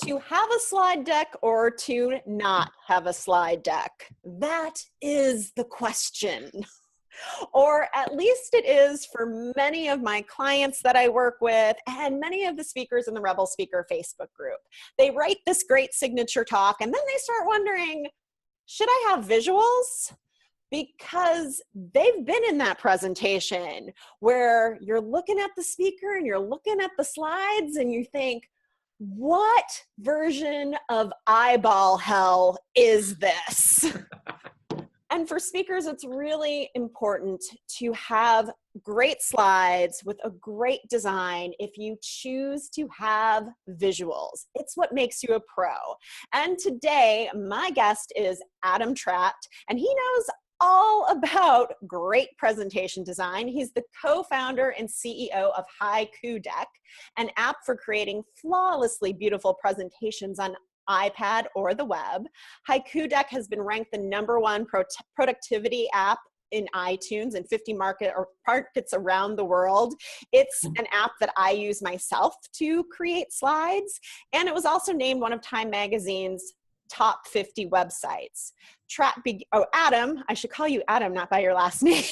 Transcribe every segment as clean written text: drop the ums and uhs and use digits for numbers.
To have a slide deck or to not have a slide deck? That is the question. Or at least it is for many of my clients that I work with and many of the speakers in the Rebel Speaker Facebook group. They write this great signature talk and then they start wondering, should I have visuals? Because they've been in that presentation where you're looking at the speaker and you're looking at the slides and you think, what version of eyeball hell is this? And for speakers, it's really important to have great slides with a great design if you choose to have visuals. It's what makes you a pro. And today, my guest is Adam Tratt, and he knows all about great presentation design. He's the co-founder and CEO of Haiku Deck, an app for creating flawlessly beautiful presentations on iPad or the web. Haiku Deck has been ranked the #1 productivity app in iTunes and 50 markets around the world. It's an app that I use myself to create slides, and it was also named one of Time Magazine's top 50 websites. Adam, I should call you Adam, not by your last name.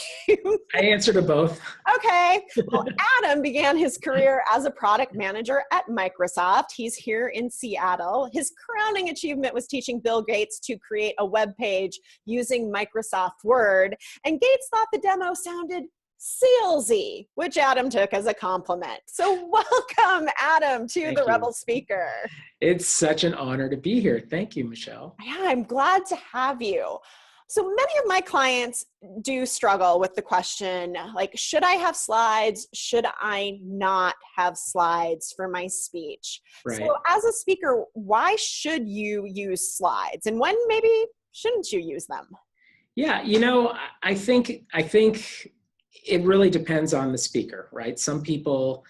I answer to both. Okay. Well, Adam began his career as a product manager at Microsoft. He's here in Seattle. His crowning achievement was teaching Bill Gates to create a web page using Microsoft Word. And Gates thought the demo sounded salesy, which Adam took as a compliment. So welcome, Adam, to Thank the you. Rebel Speaker. It's such an honor to be here. Thank you, Michelle. Yeah, I'm glad to have you. So many of my clients do struggle with the question, like, should I have slides? Should I not have slides for my speech? Right. So as a speaker, why should you use slides? And when maybe shouldn't you use them? Yeah, I think it really depends on the speaker, right? Some people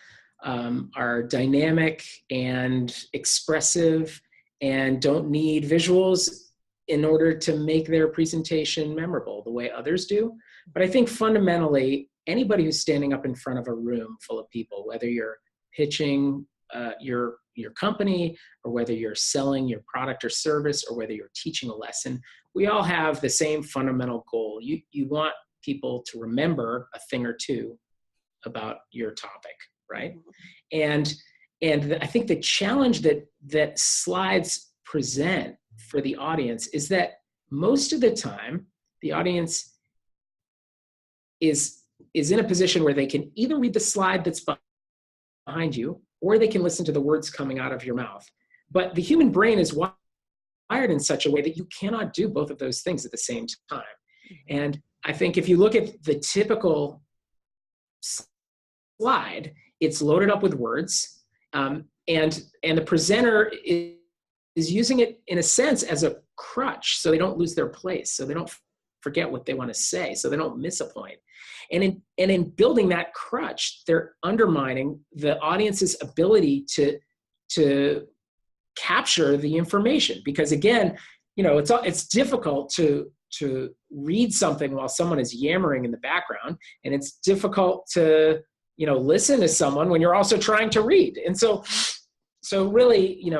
are dynamic and expressive and don't need visuals in order to make their presentation memorable the way others do. But I think fundamentally, anybody who's standing up in front of a room full of people, whether you're pitching your company or whether you're selling your product or service or whether you're teaching a lesson, we all have the same fundamental goal. You want people to remember a thing or two about your topic, right? And I think the challenge that slides present for the audience is that most of the time the audience is in a position where they can either read the slide that's behind you or they can listen to the words coming out of your mouth. But the human brain is wired in such a way that you cannot do both of those things at the same time. And I think if you look at the typical slide, it's loaded up with words, and the presenter is using it in a sense as a crutch, so they don't lose their place, so they don't forget what they want to say, so they don't miss a point. And in building that crutch, they're undermining the audience's ability to capture the information, because again, it's difficult to read something while someone is yammering in the background, and it's difficult to listen to someone when you're also trying to read. And so really,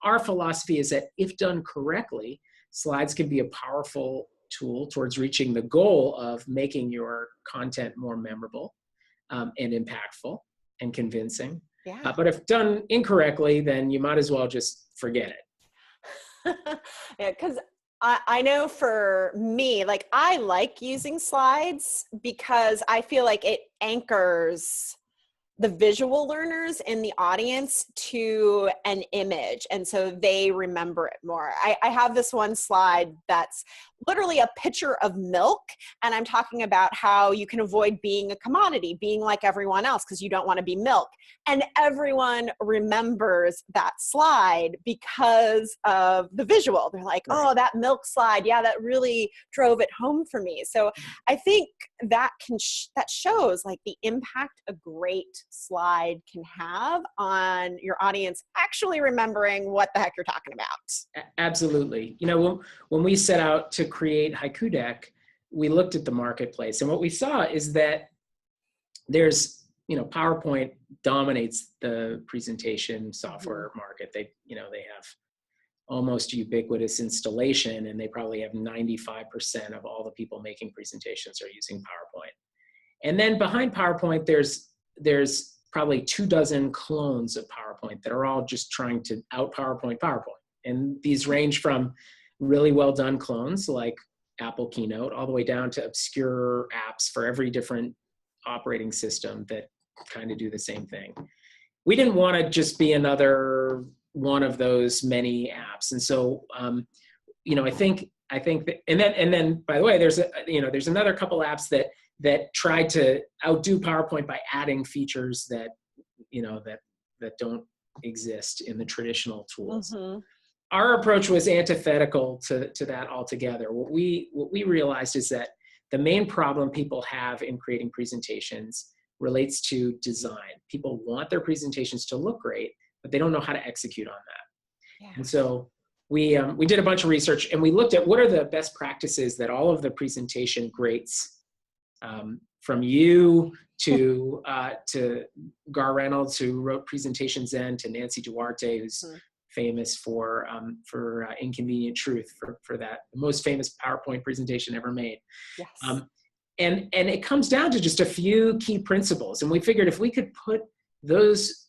our philosophy is that if done correctly, slides can be a powerful tool towards reaching the goal of making your content more memorable and impactful and convincing. Yeah. But if done incorrectly, then you might as well just forget it. Yeah, because I know for me, like, I like using slides because I feel like it anchors the visual learners in the audience to an image, and so they remember it more. I have this one slide that's literally a pitcher of milk, and I'm talking about how you can avoid being a commodity, being like everyone else, because you don't want to be milk. And everyone remembers that slide because of the visual. They're like, oh, that milk slide, yeah, that really drove it home for me. So I think that that shows like the impact a great slide can have on your audience actually remembering what the heck you're talking about. Absolutely. When we set out to create Haiku Deck, we looked at the marketplace, and what we saw is that there's PowerPoint dominates the presentation software market. They have almost ubiquitous installation, and they probably have 95% of all the people making presentations are using PowerPoint. And then behind PowerPoint, there's probably 24 clones of PowerPoint that are all just trying to out PowerPoint. And these range from really well done clones like Apple Keynote all the way down to obscure apps for every different operating system that kind of do the same thing. We didn't want to just be another one of those many apps. And so, I think that, and then by the way, there's another couple apps that tried to outdo PowerPoint by adding features that don't exist in the traditional tools. Mm-hmm. Our approach was antithetical to that altogether. What we realized is that the main problem people have in creating presentations relates to design. People want their presentations to look great, but they don't know how to execute on that. Yeah. And so we did a bunch of research, and we looked at what are the best practices that all of the presentation greats, from you to Gar Reynolds, who wrote Presentation Zen, to Nancy Duarte, who's famous for Inconvenient Truth, for that the most famous PowerPoint presentation ever made. Yes. And it comes down to just a few key principles. And we figured if we could put those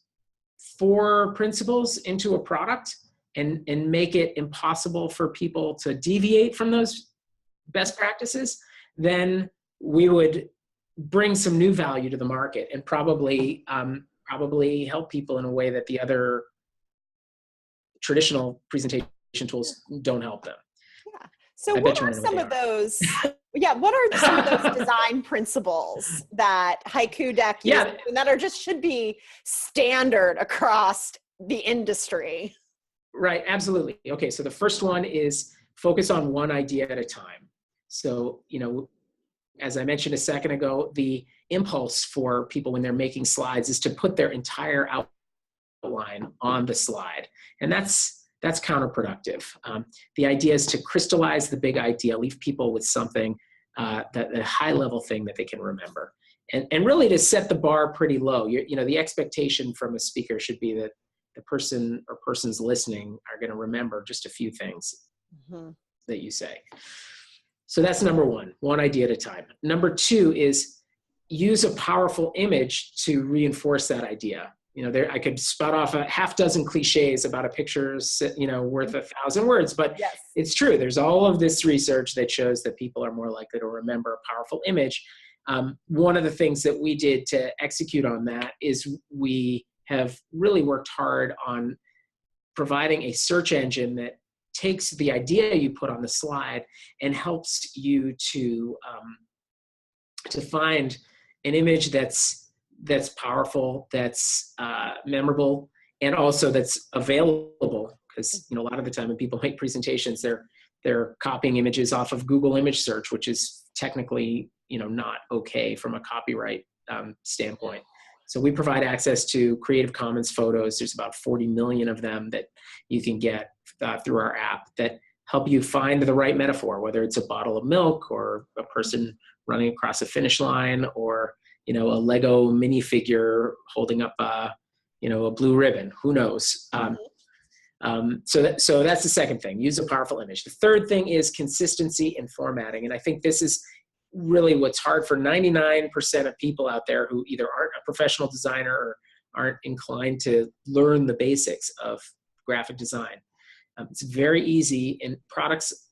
4 principles into a product and make it impossible for people to deviate from those best practices, then we would bring some new value to the market and probably help people in a way that the other traditional presentation tools don't help them. Yeah. So what are some of those? Yeah. What are some of those design principles that Haiku Deck uses and that should be standard across the industry? Right. Absolutely. Okay. So the first one is focus on one idea at a time. So, as I mentioned a second ago, the impulse for people when they're making slides is to put their entire outline on the slide. And that's counterproductive. The idea is to crystallize the big idea, leave people with something, that a high level thing that they can remember. And really to set the bar pretty low. The expectation from a speaker should be that the person or persons listening are going to remember just a few things that you say. So that's number one idea at a time. Number 2 is use a powerful image to reinforce that idea. I could spout off a half dozen cliches about a picture's, worth 1,000 words, but yes, it's true. There's all of this research that shows that people are more likely to remember a powerful image. One of the things that we did to execute on that is we have really worked hard on providing a search engine that takes the idea you put on the slide and helps you to find an image that's powerful, that's memorable, and also that's available. Because a lot of the time when people make presentations, they're copying images off of Google image search, which is technically not okay from a copyright standpoint. So we provide access to Creative Commons photos. There's about 40 million of them that you can get through our app that help you find the right metaphor, whether it's a bottle of milk or a person running across a finish line or a Lego minifigure holding up a blue ribbon. Who knows? So that's the second thing. Use a powerful image. The third thing is consistency in formatting, and I think this is really what's hard for 99% of people out there who either aren't a professional designer or aren't inclined to learn the basics of graphic design. It's very easy, and products,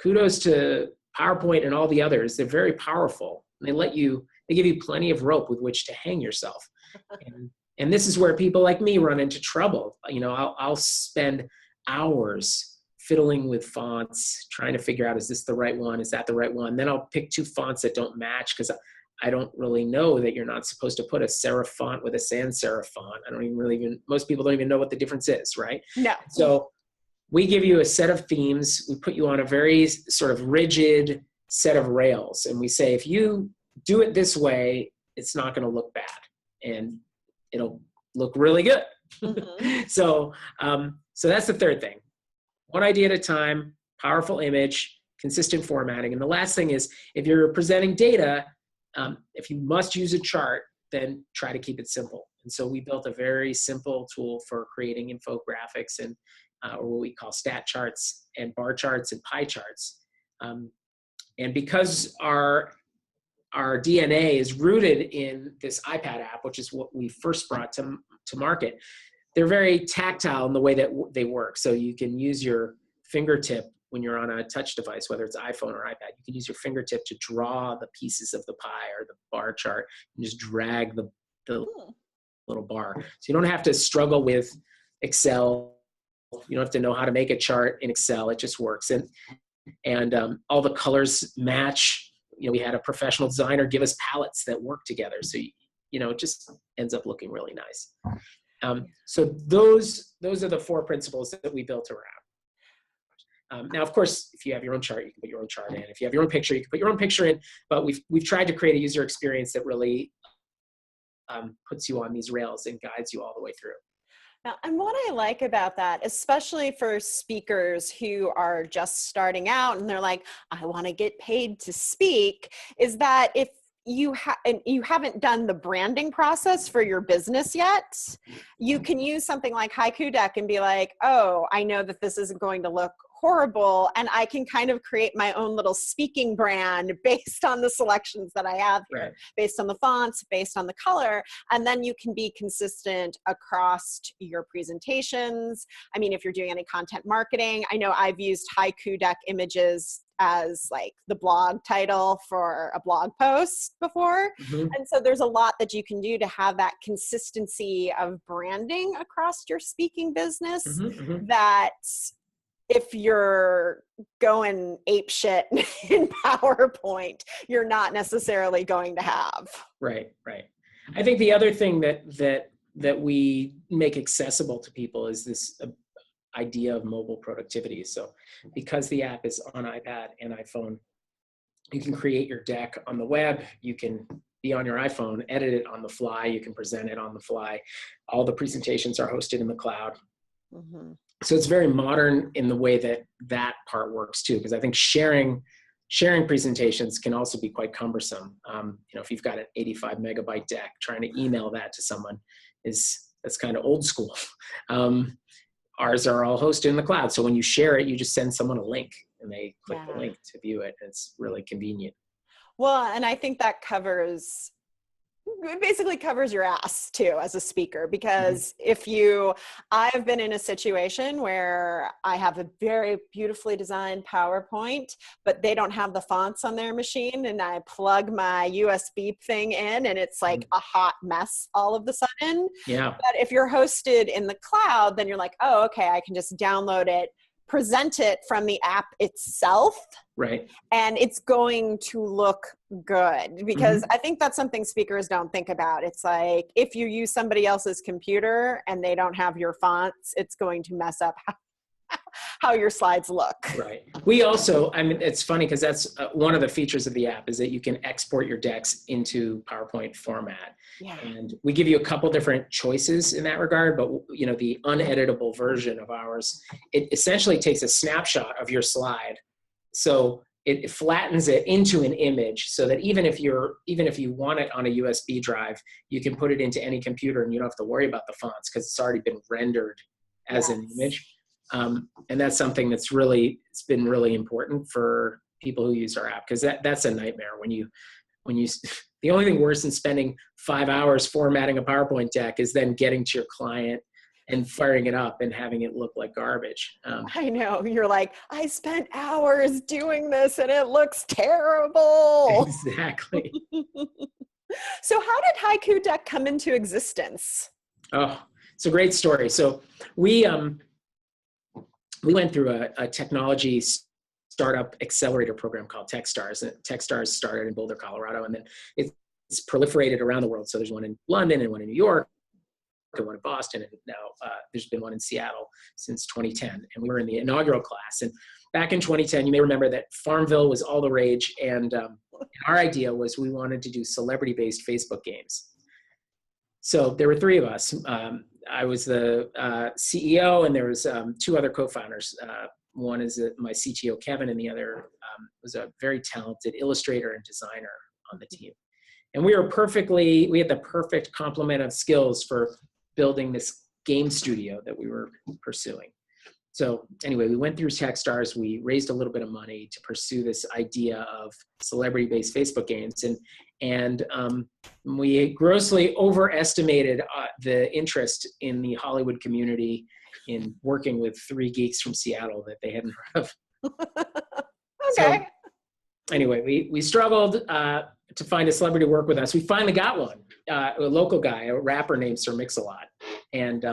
kudos to PowerPoint and all the others. They're very powerful. They give you plenty of rope with which to hang yourself. And this is where people like me run into trouble. I'll spend hours fiddling with fonts, trying to figure out, is this the right one? Is that the right one? Then I'll pick 2 fonts that don't match because I don't really know that you're not supposed to put a serif font with a sans serif font. Most people don't even know what the difference is, right? No. So we give you a set of themes. We put you on a very sort of rigid set of rails. And we say, if you do it this way, it's not going to look bad. And it'll look really good. Mm-hmm. So that's the third thing. One idea at a time, powerful image, consistent formatting. And the last thing is, if you're presenting data, if you must use a chart, then try to keep it simple. And so we built a very simple tool for creating infographics and or what we call stat charts and bar charts and pie charts. And because our DNA is rooted in this iPad app, which is what we first brought to market, they're very tactile in the way that they work. So you can use your fingertip when you're on a touch device, whether it's iPhone or iPad. You can use your fingertip to draw the pieces of the pie or the bar chart and just drag the little bar. So you don't have to struggle with Excel. You don't have to know how to make a chart in Excel. It just works. And all the colors match. You know, we had a professional designer give us palettes that work together. So, you know, it just ends up looking really nice. So those are the 4 principles that we built around. Now, of course, if you have your own chart, you can put your own chart in. If you have your own picture, you can put your own picture in. But we've tried to create a user experience that really puts you on these rails and guides you all the way through. Now, and what I like about that, especially for speakers who are just starting out and they're like, I want to get paid to speak, is that if you haven't done the branding process for your business yet, you can use something like Haiku Deck and be like, oh, I know that this isn't going to look horrible, and I can kind of create my own little speaking brand based on the selections that I have here, Right. based on the fonts, based on the color, and then you can be consistent across your presentations. I mean, if you're doing any content marketing, I know I've used Haiku Deck images as like the blog title for a blog post before. Mm-hmm. And so there's a lot that you can do to have that consistency of branding across your speaking business that if you're going apeshit in PowerPoint, you're not necessarily going to have. Right, right. I think the other thing that we make accessible to people is this idea of mobile productivity. So because the app is on iPad and iPhone, you can create your deck on the web, you can be on your iPhone, edit it on the fly, you can present it on the fly. All the presentations are hosted in the cloud. Mm-hmm. So it's very modern in the way that part works too, because I think sharing presentations can also be quite cumbersome. You know, if you've got an 85 megabyte deck, trying to email that to someone that's kind of old school. Ours are all hosted in the cloud. So when you share it, you just send someone a link and they click the link to view it. It's really convenient. Well, and I think that basically covers your ass too as a speaker, because I've been in a situation where I have a very beautifully designed PowerPoint, but they don't have the fonts on their machine, and I plug my USB thing in and it's like a hot mess all of a sudden. Yeah. But if you're hosted in the cloud, then you're like, oh, okay, I can just download it, present it from the app itself. Right. And it's going to look good, because I think that's something speakers don't think about. It's like, if you use somebody else's computer and they don't have your fonts, it's going to mess up how your slides look. Right. We also, I mean, it's funny because that's one of the features of the app is that you can export your decks into PowerPoint format. Yeah. And we give you a couple different choices in that regard, but you know, the uneditable version of ours, it essentially takes a snapshot of your slide. So it flattens it into an image so that even if you want it on a USB drive, you can put it into any computer and you don't have to worry about the fonts because it's already been rendered as an image. And that's something it's been really important for people who use our app, because that's a nightmare when you the only thing worse than spending 5 hours formatting a PowerPoint deck is then getting to your client and firing it up and having it look like garbage. I know, you're like, I spent hours doing this and it looks terrible. Exactly. So how did Haiku Deck come into existence? Oh, it's a great story. So we went through a technology startup accelerator program called TechStars. And TechStars started in Boulder, Colorado, and then it's proliferated around the world. So there's one in London and one in New York and one in Boston, and now there's been one in Seattle since 2010. And we were in the inaugural class. And back in 2010, you may remember that Farmville was all the rage. And our idea was we wanted to do celebrity-based Facebook games. So there were 3 of us. I was the CEO, and there was 2 other co-founders. One is my CTO, Kevin, and the other was a very talented illustrator and designer on the team. And we had the perfect complement of skills for building this game studio that we were pursuing. So anyway, we went through Techstars. We raised a little bit of money to pursue this idea of celebrity-based Facebook games, and we grossly overestimated the interest in the Hollywood community in working with 3 geeks from Seattle that they hadn't heard of. Okay. So anyway, we struggled to find a celebrity to work with us. We finally got one, a local guy, a rapper named Sir Mix-a-Lot, and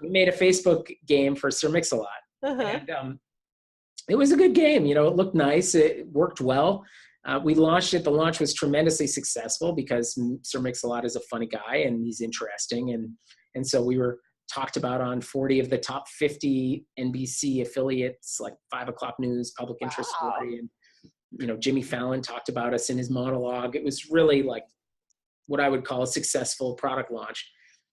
we made a Facebook game for Sir Mix-a-Lot. And it was a good game. You know, it looked nice. It worked well. We launched it. The launch was tremendously successful because Sir Mix-a-Lot is a funny guy and he's interesting. And so we were talked about on 40 of the top 50 NBC affiliates, like 5 o'clock news, public interest story. And, you know, Jimmy Fallon talked about us in his monologue. It was really like what I would call a successful product launch.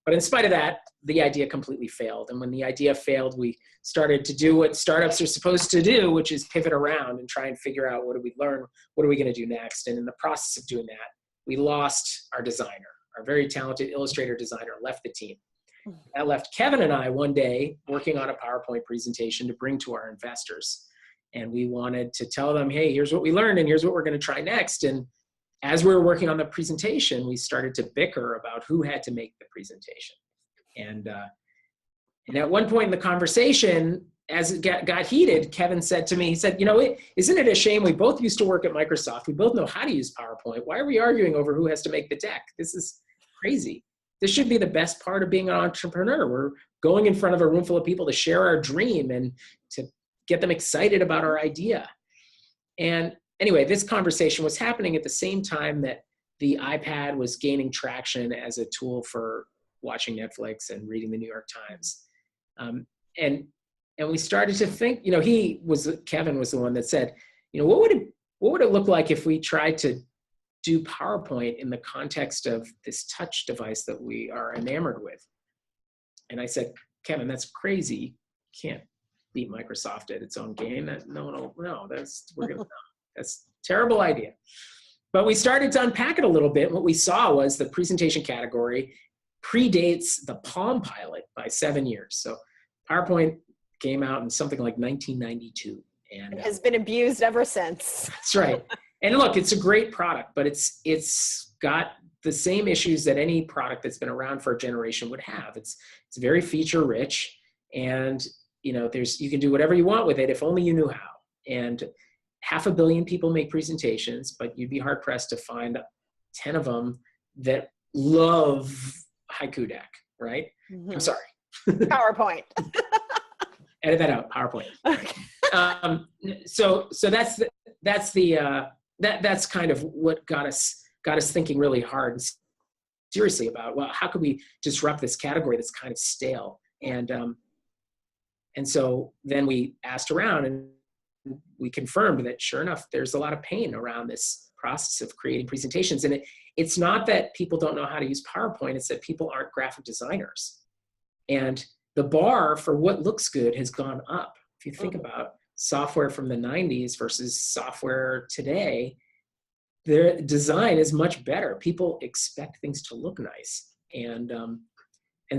But in spite of that, the idea completely failed. And when the idea failed, we started to do what startups are supposed to do, which is pivot around and try and figure out, what do we learn? What are we going to do next? And in the process of doing that, we lost our designer. Our very talented illustrator designer left the team. That left Kevin and I one day working on a PowerPoint presentation to bring to our investors. And we wanted to tell them, hey, here's what we learned and here's what we're going to try next. And as we were working on the presentation, we started to bicker about who had to make the presentation. And at one point in the conversation, as it got heated, Kevin said to me, he said, you know, isn't it a shame we both used to work at Microsoft? We both know how to use PowerPoint. Why are we arguing over who has to make the deck? This is crazy. This should be the best part of being an entrepreneur. We're going in front of a room full of people to share our dream and to get them excited about our idea. And anyway, this conversation was happening at the same time that the iPad was gaining traction as a tool for watching Netflix and reading the New York Times. And we started to think, you know, Kevin was the one that said, you know, what would it look like if we tried to do PowerPoint in the context of this touch device that we are enamored with? And I said, Kevin, that's crazy. You can't beat Microsoft at its own game. That's a terrible idea. But we started to unpack it a little bit. What we saw was the presentation category predates the Palm Pilot by 7 years. So PowerPoint came out in something like 1992. And it has been abused ever since. That's right. And look, it's a great product, but it's got the same issues that any product that's been around for a generation would have. It's very feature rich, and you know, you can do whatever you want with it if only you knew how. And 500 million people make presentations, but you'd be hard pressed to find 10 of them that love Haiku Deck, right? Mm-hmm. I'm sorry. PowerPoint. Edit that out. PowerPoint. Okay. So that's kind of what got us thinking really hard and seriously about, well, how could we disrupt this category that's kind of stale? And so then we asked around and we confirmed that sure enough, there's a lot of pain around this process of creating presentations. And it's not that people don't know how to use PowerPoint, it's that people aren't graphic designers. And the bar for what looks good has gone up. If you think about software from the 90s versus software today, their design is much better. People expect things to look nice. And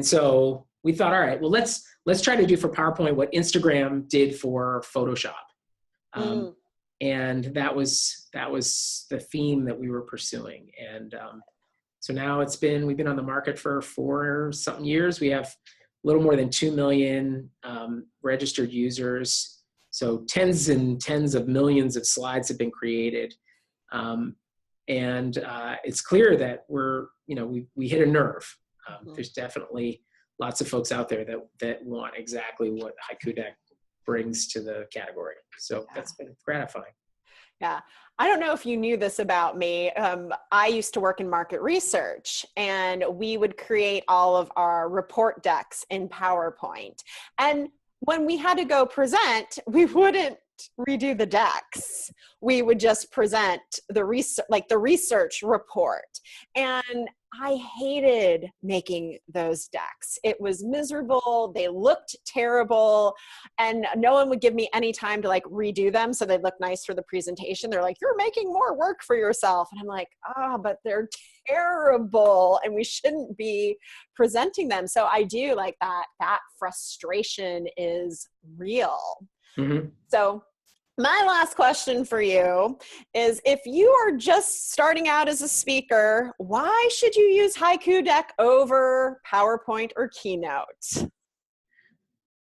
so we thought, all right, well, let's try to do for PowerPoint what Instagram did for Photoshop. And that was the theme that we were pursuing. And so now we've been on the market for 4-something years. We have a little more than 2 million registered users. So tens and tens of millions of slides have been created. And it's clear that we hit a nerve. There's definitely lots of folks out there that want exactly what Haiku Deck brings to the category. So that's been gratifying. Yeah. I don't know if you knew this about me. I used to work in market research, and we would create all of our report decks in PowerPoint. And when we had to go present, we wouldn't redo the decks. We would just present the research report. And I hated making those decks. It was miserable. They looked terrible, and no one would give me any time to like redo them so they'd look nice for the presentation. They're like, you're making more work for yourself. And I'm like, but they're terrible and we shouldn't be presenting them. So I do like that frustration is real. Mm-hmm. So my last question for you is, if you are just starting out as a speaker, why should you use Haiku Deck over PowerPoint or Keynote?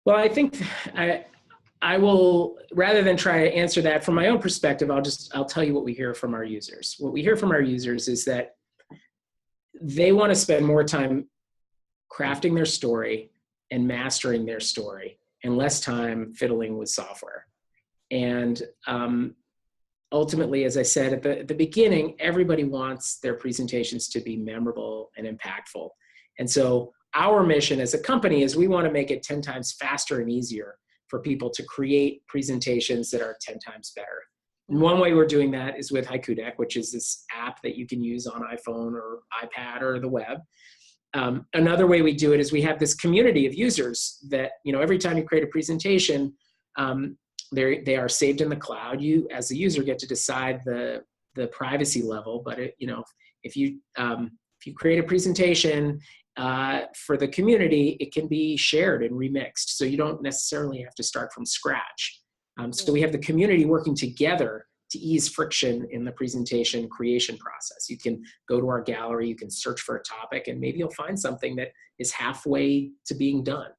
Well, I think I will, rather than try to answer that from my own perspective, I'll tell you what we hear from our users. What we hear from our users is that they want to spend more time crafting their story and mastering their story and less time fiddling with software. And ultimately, as I said at the beginning, everybody wants their presentations to be memorable and impactful. And so our mission as a company is we want to make it 10 times faster and easier for people to create presentations that are 10 times better. And one way we're doing that is with Haiku Deck, which is this app that you can use on iPhone or iPad or the web. Another way we do it is we have this community of users that, every time you create a presentation, they are saved in the cloud. You, as a user, get to decide the privacy level. But if you create a presentation for the community, it can be shared and remixed. So you don't necessarily have to start from scratch. So we have the community working together to ease friction in the presentation creation process. You can go to our gallery, you can search for a topic, and maybe you'll find something that is halfway to being done.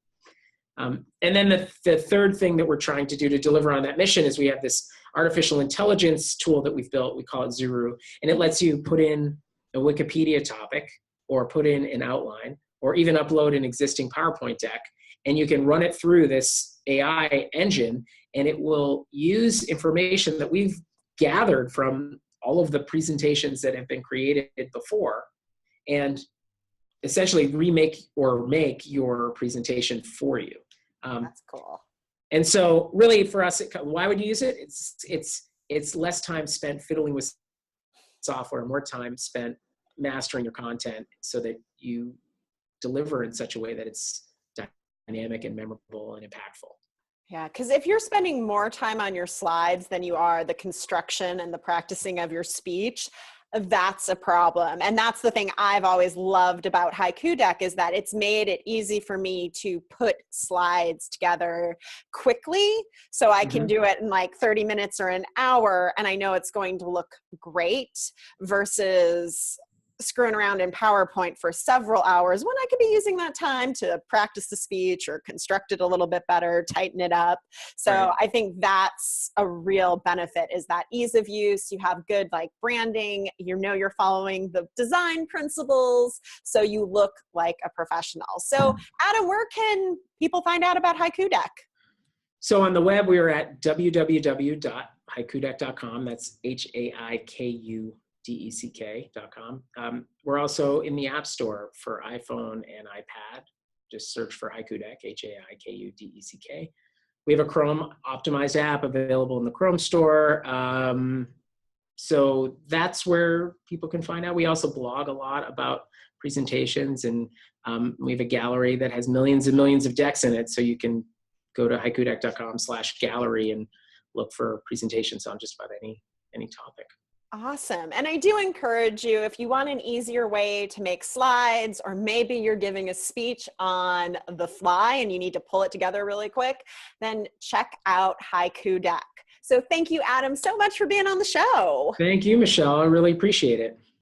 And then the third thing that we're trying to do to deliver on that mission is we have this artificial intelligence tool that we've built. We call it Zuru, and it lets you put in a Wikipedia topic or put in an outline or even upload an existing PowerPoint deck, and you can run it through this AI engine, and it will use information that we've gathered from all of the presentations that have been created before and essentially remake or make your presentation for you. That's cool. And so really for us, why would you use it? It's less time spent fiddling with software, more time spent mastering your content so that you deliver in such a way that it's dynamic and memorable and impactful. Yeah, because if you're spending more time on your slides than you are the construction and the practicing of your speech, that's a problem. And that's the thing I've always loved about Haiku Deck, is that it's made it easy for me to put slides together quickly. So I can do it in like 30 minutes or an hour, and I know it's going to look great, versus screwing around in PowerPoint for several hours when I could be using that time to practice the speech or construct it a little bit better, tighten it up. So right. I think that's a real benefit, is that ease of use. You have good like branding, you're following the design principles, so you look like a professional. So Adam, where can people find out about Haiku Deck? So on the web, we are at www.haikudeck.com. That's HAIKUDECK.com. We're also in the App Store for iPhone and iPad. Just search for Haiku Deck, HAIKUDECK. We have a Chrome optimized app available in the Chrome Store. So that's where people can find out. We also blog a lot about presentations, and we have a gallery that has millions and millions of decks in it. So you can go to haikudeck.com/gallery and look for presentations on just about any topic. Awesome. And I do encourage you, if you want an easier way to make slides, or maybe you're giving a speech on the fly and you need to pull it together really quick, then check out Haiku Deck. So thank you, Adam, so much for being on the show. Thank you, Michelle. I really appreciate it.